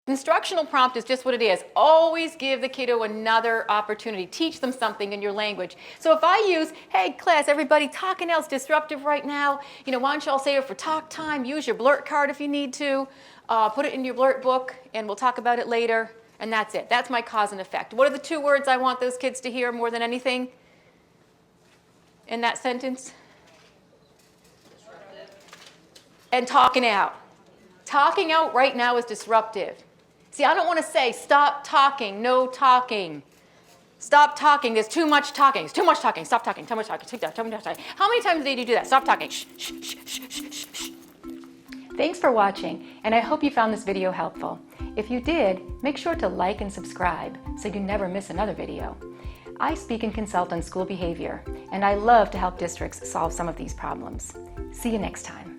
Instructional prompt is just what it is. Always give the kiddo another opportunity. Teach them something in your language. So if I use, hey class, everybody, talking out's disruptive right now. Why don't you all save it for talk time? Use your blurt card if you need to. Put it in your blurt book, and we'll talk about it later. And that's it. That's my cause and effect. What are the 2 words I want those kids to hear more than anything in that sentence? Disruptive. And talking out. Talking out right now is disruptive. See, I don't want to say, stop talking, no talking. Stop talking, there's too much talking. It's too much talking, stop talking, too much talking, too much talking. How many times a day do you do that? Stop talking, shh, shh, shh, shh, shh, shh. Thanks for watching, and I hope you found this video helpful. If you did, make sure to like and subscribe so you never miss another video. I speak and consult on school behavior, and I love to help districts solve some of these problems. See you next time.